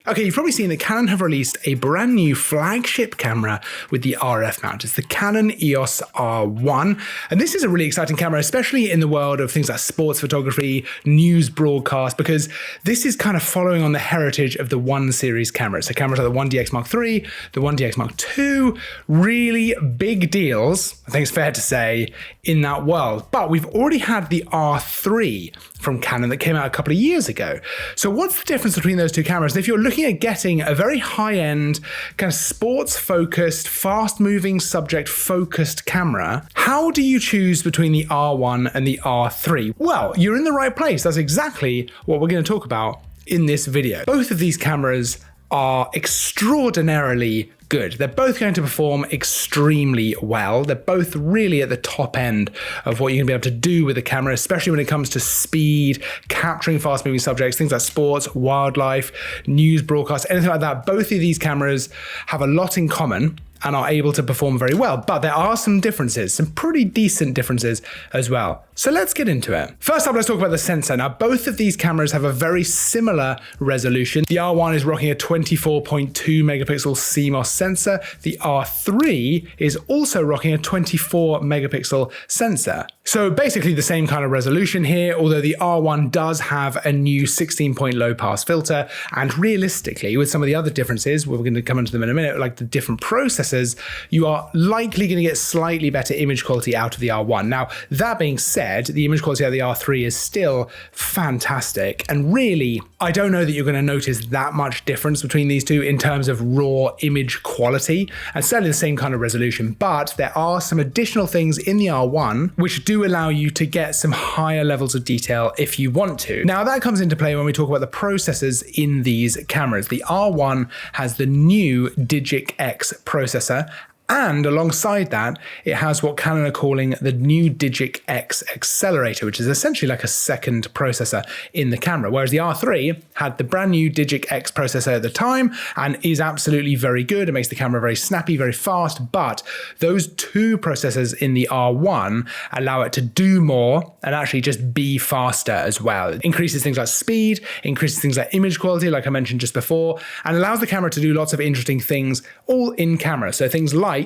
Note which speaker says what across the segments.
Speaker 1: Okay, you've probably seen that Canon have released a brand new flagship camera with the RF mount. It's the Canon EOS R1. And this is a really exciting camera, especially in the world of things like sports photography, news broadcast, because this is kind of following on the heritage of the 1 series cameras. So cameras like the 1DX Mark III, the 1DX Mark II, really big deals, I think it's fair to say, in that world. But we've already had the R3 from Canon that came out a couple of years ago. So what's the difference between those two cameras? And if you're looking at getting a very high-end, kind of sports-focused, fast-moving, subject-focused camera, how do you choose between the R1 and the R3? Well, you're in the right place. That's exactly what we're going to talk about in this video. Both of these cameras are extraordinarily good. They're both going to perform extremely well. They're both really at the top end of what you're gonna be able to do with the camera, especially when it comes to speed, capturing fast moving subjects, things like sports, wildlife, news broadcasts, anything like that. Both of these cameras have a lot in common and are able to perform very well, but there are some differences, some pretty decent differences as well. So let's get into it. First up, let's talk about the sensor. Now, both of these cameras have a very similar resolution. The R1 is rocking a 24.2 megapixel CMOS sensor. The R3 is also rocking a 24 megapixel sensor. So basically the same kind of resolution here, although the R1 does have a new 16-point low pass filter. And realistically, with some of the other differences, we're going to come into them in a minute, like the different processors, you are likely going to get slightly better image quality out of the R1. Now, that being said, the image quality out of the R3 is still fantastic. And really, I don't know that you're going to notice that much difference between these two in terms of raw image quality, and certainly the same kind of resolution. But there are some additional things in the R1 which do allow you to get some higher levels of detail if you want to. Now, that comes into play when we talk about the processors in these cameras. The R1 has the new Digic X processor, and alongside that, it has what Canon are calling the new Digic X accelerator, which is essentially like a second processor in the camera. Whereas the R3 had the brand new Digic X processor at the time and is absolutely very good. It makes the camera very snappy, very fast, but those two processors in the R1 allow it to do more and actually just be faster as well. It increases things like speed, increases things like image quality, like I mentioned just before, and allows the camera to do lots of interesting things all in camera. So things like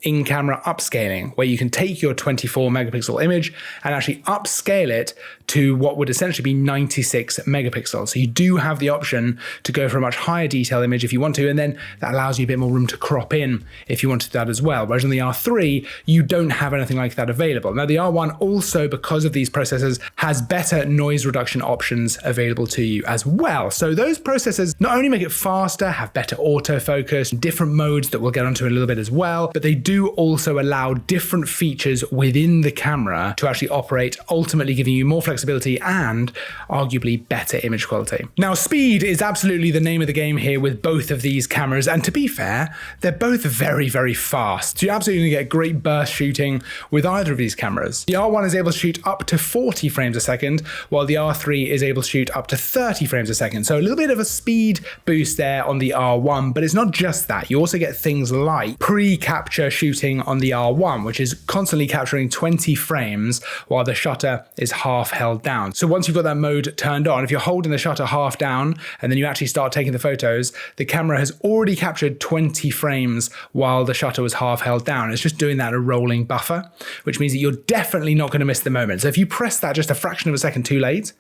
Speaker 1: in-camera upscaling, where you can take your 24 megapixel image and actually upscale it to what would essentially be 96 megapixels. So you do have the option to go for a much higher detail image if you want to, and then that allows you a bit more room to crop in if you wanted that as well. Whereas on the R3, you don't have anything like that available. Now the R1 also, because of these processors, has better noise reduction options available to you as well. So those processors not only make it faster, have better autofocus, different modes that we'll get onto in a little bit as well, but they do also allow different features within the camera to actually operate, ultimately giving you more flexibility and arguably better image quality. Now, speed is absolutely the name of the game here with both of these cameras, and to be fair, they're both very, very fast. So you're absolutely going to get great burst shooting with either of these cameras. The R1 is able to shoot up to 40 frames a second, while the R3 is able to shoot up to 30 frames a second. So a little bit of a speed boost there on the R1, but it's not just that. You also get things like pre-capture shooting on the R1, which is constantly capturing 20 frames while the shutter is half held down. So once you've got that mode turned on, if you're holding the shutter half down and then you actually start taking the photos, the camera has already captured 20 frames while the shutter was half held down. It's just doing that at a rolling buffer, which means that you're definitely not going to miss the moment. So if you press that just a fraction of a second too late,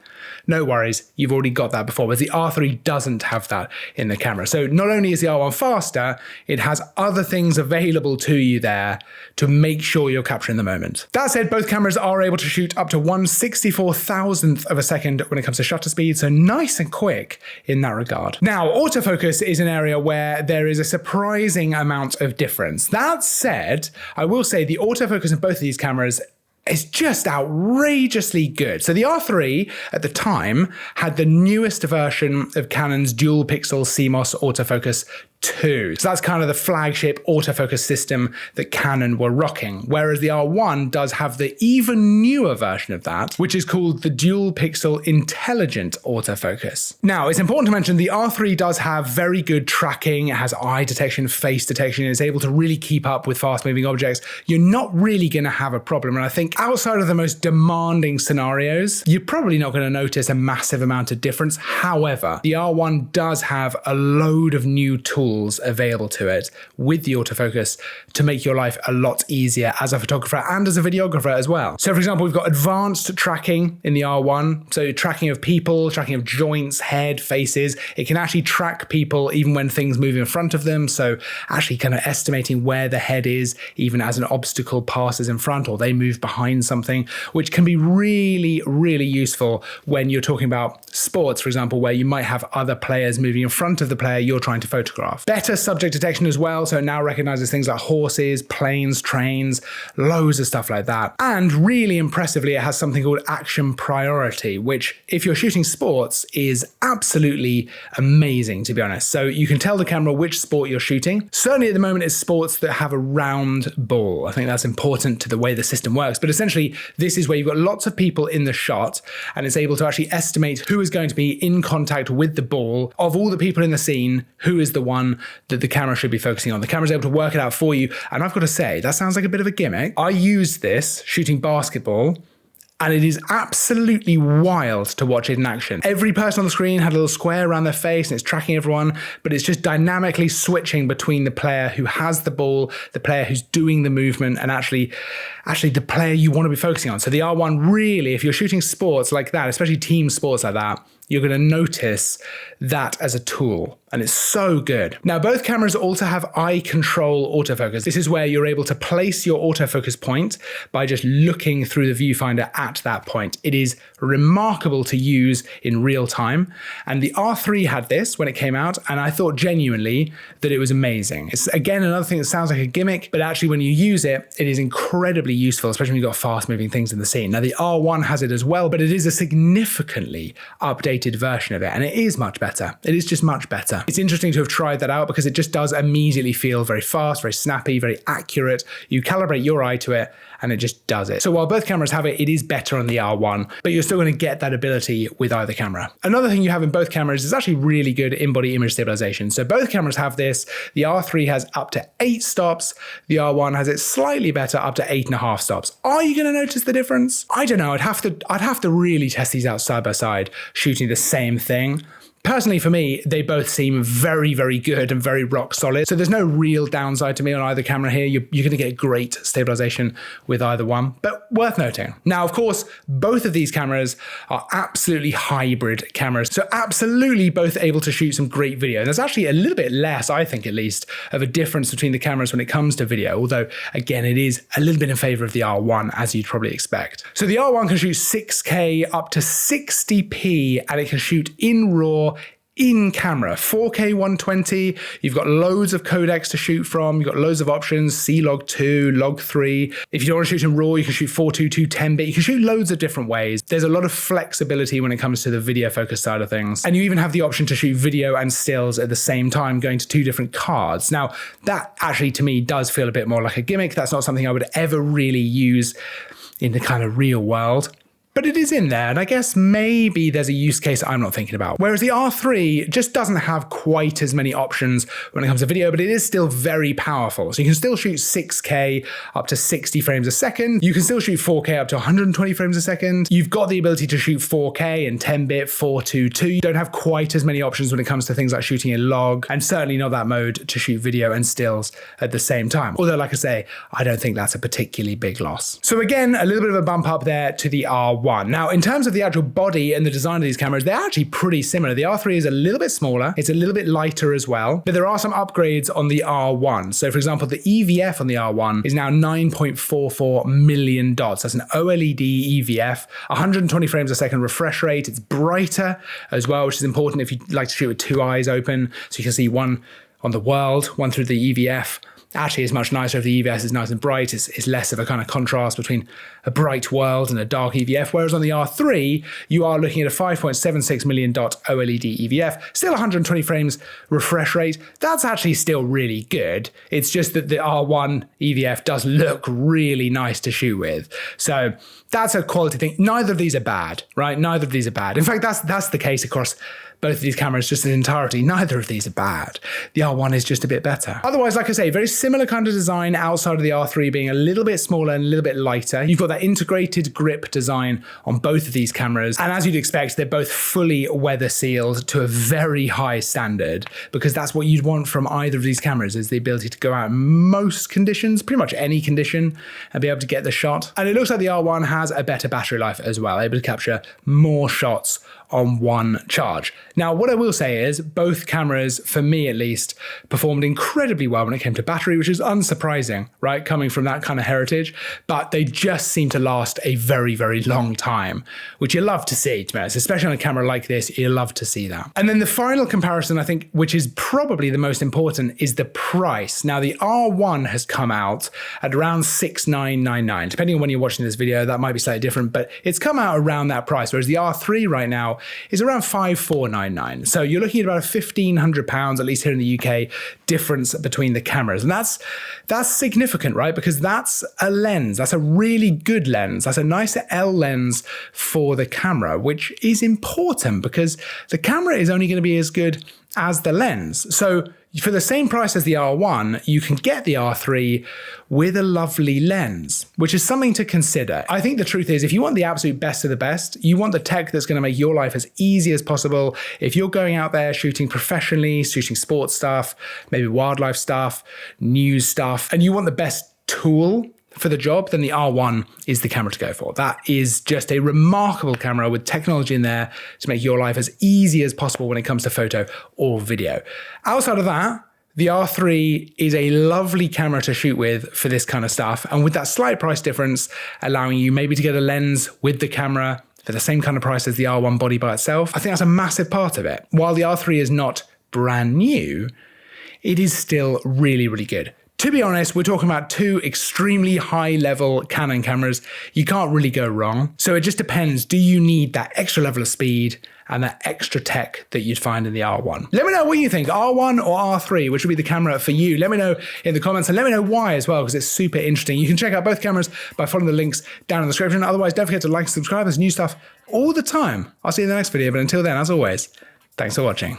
Speaker 1: no worries, you've already got that before, but the R3 doesn't have that in the camera. So not only is the R1 faster, it has other things available to you there to make sure you're capturing the moment. That said, both cameras are able to shoot up to 1/64,000th of a second when it comes to shutter speed, so nice and quick in that regard. Now, autofocus is an area where there is a surprising amount of difference. That said, I will say the autofocus in both of these cameras is just outrageously good. So the R3 at the time had the newest version of Canon's dual pixel CMOS autofocus 2. So that's kind of the flagship autofocus system that Canon were rocking, whereas the R1 does have the even newer version of that, which is called the dual pixel intelligent autofocus. Now, it's important to mention the R3 does have very good tracking. It has eye detection, face detection, and it's able to really keep up with fast moving objects. You're not really going to have a problem. And I think outside of the most demanding scenarios, you're probably not going to notice a massive amount of difference. However, the R1 does have a load of new tools available to it with the autofocus to make your life a lot easier as a photographer and as a videographer as well. So for example, we've got advanced tracking in the R1. So tracking of people, tracking of joints, head, faces. It can actually track people even when things move in front of them. So actually kind of estimating where the head is, even as an obstacle passes in front or they move behind something, which can be really, really useful when you're talking about sports, for example, where you might have other players moving in front of the player you're trying to photograph. Better subject detection as well, so it now recognizes things like horses, planes, trains, loads of stuff like that. And really impressively, it has something called action priority, which if you're shooting sports is absolutely amazing, to be honest. So you can tell the camera which sport you're shooting. Certainly at the moment it's sports that have a round ball. I think that's important to the way the system works. But essentially, this is where you've got lots of people in the shot and it's able to actually estimate who is going to be in contact with the ball. Of all the people in the scene, who is the one that the camera should be focusing on. The camera's able to work it out for you. And I've got to say, that sounds like a bit of a gimmick. I use this shooting basketball and it is absolutely wild to watch it in action. Every person on the screen had a little square around their face and it's tracking everyone, but it's just dynamically switching between the player who has the ball, the player who's doing the movement, and actually the player you want to be focusing on. So the R1 really, if you're shooting sports like that, especially team sports like that, you're going to notice that as a tool, and it's so good. Now, both cameras also have eye control autofocus. This is where you're able to place your autofocus point by just looking through the viewfinder at that point. It is remarkable to use in real time, and the R3 had this when it came out, and I thought genuinely that it was amazing. It's again another thing that sounds like a gimmick, but actually when you use it, it is incredibly useful, especially when you've got fast moving things in the scene. Now, the R1 has it as well, but it is a significantly updated version of it, and it is much better. It is just much better. It's interesting to have tried that out because it just does immediately feel very fast, very snappy, very accurate. You calibrate your eye to it and it just does it. So while both cameras have it, it is better on the R1, but you're still going to get that ability with either camera. Another thing you have in both cameras is actually really good in-body image stabilization. So both cameras have this. The R3 has up to 8 stops. The R1 has it slightly better, up to 8.5 stops. Are you going to notice the difference? I don't know. I'd have to really test these out side by side, shooting the same thing. Personally, for me, they both seem very, very good and very rock solid. So there's no real downside to me on either camera here. You're going to get great stabilization with either one, but worth noting. Now, of course, both of these cameras are absolutely hybrid cameras. So absolutely both able to shoot some great video. And there's actually a little bit less, I think at least, of a difference between the cameras when it comes to video. Although, again, it is a little bit in favor of the R1, as you'd probably expect. So the R1 can shoot 6K up to 60p, and it can shoot in RAW, in camera, 4K 120, you've got loads of codecs to shoot from, you've got loads of options, C-Log 2, Log 3. If you don't want to shoot in RAW, you can shoot 422, 10-bit, you can shoot loads of different ways. There's a lot of flexibility when it comes to the video focus side of things. And you even have the option to shoot video and stills at the same time, going to 2 different cards. Now, that actually to me does feel a bit more like a gimmick. That's not something I would ever really use in the kind of real world. But it is in there, and I guess maybe there's a use case I'm not thinking about. Whereas the R3 just doesn't have quite as many options when it comes to video, but it is still very powerful. So you can still shoot 6K up to 60 frames a second. You can still shoot 4K up to 120 frames a second. You've got the ability to shoot 4K and 10-bit, 422. You don't have quite as many options when it comes to things like shooting in log, and certainly not that mode to shoot video and stills at the same time. Although, like I say, I don't think that's a particularly big loss. So again, a little bit of a bump up there to the R1. Now, in terms of the actual body and the design of these cameras, they're actually pretty similar. The R3 is a little bit smaller, it's a little bit lighter as well, but there are some upgrades on the R1. So for example, the EVF on the R1 is now 9.44 million dots. That's an OLED EVF, 120 frames a second refresh rate. It's brighter as well, which is important if you like to shoot with 2 eyes open. So you can see one on the world, one through the EVF, actually is much nicer if the EVF is nice and bright. It's less of a kind of contrast between a bright world and a dark EVF. Whereas on the R3, you are looking at a 5.76 million dot OLED EVF, still 120 frames refresh rate. That's actually still really good. It's just that the R1 EVF does look really nice to shoot with. So that's a quality thing. Neither of these are bad, right? Neither of these are bad. In fact, that's the case across both of these cameras just in entirety. Neither of these are bad. The R1 is just a bit better. Otherwise, like I say, very similar kind of design outside of the R3 being a little bit smaller and a little bit lighter. You've got that integrated grip design on both of these cameras. And as you'd expect, they're both fully weather sealed to a very high standard, because that's what you'd want from either of these cameras, is the ability to go out in most conditions, pretty much any condition, and be able to get the shot. And it looks like the R1 has a better battery life as well, able to capture more shots on one charge. Now, what I will say is both cameras, for me at least, performed incredibly well when it came to battery, which is unsurprising, right? Coming from that kind of heritage, but they just seem to last a very, very long time, which you love to see, to be honest, especially on a camera like this, you love to see that. And then the final comparison, I think, which is probably the most important, is the price. Now, the R1 has come out at around $6,999. Depending on when you're watching this video, that might be slightly different, but it's come out around that price, whereas the R3 right now is around $5,499. So you're looking at about £1,500, at least here in the UK, difference between the cameras. And that's significant, right? Because that's a lens. That's a really good lens. That's a nicer L lens for the camera, which is important because the camera is only going to be as good as the lens. So for the same price as the R1, you can get the R3 with a lovely lens, which is something to consider. I think the truth is, if you want the absolute best of the best, you want the tech that's going to make your life as easy as possible. If you're going out there shooting professionally, shooting sports stuff, maybe wildlife stuff, news stuff, and you want the best tool for the job, then the R1 is the camera to go for. That is just a remarkable camera with technology in there to make your life as easy as possible when it comes to photo or video. Outside of that, the R3 is a lovely camera to shoot with for this kind of stuff. And with that slight price difference, allowing you maybe to get a lens with the camera for the same kind of price as the R1 body by itself, I think that's a massive part of it. While the R3 is not brand new, it is still really, really good. To be honest, we're talking about two extremely high-level Canon cameras. You can't really go wrong. So it just depends. Do you need that extra level of speed and that extra tech that you'd find in the R1? Let me know what you think, R1 or R3, which would be the camera for you. Let me know in the comments, and let me know why as well, because it's super interesting. You can check out both cameras by following the links down in the description. Otherwise, don't forget to like and subscribe. There's new stuff all the time. I'll see you in the next video, but until then, as always, thanks for watching.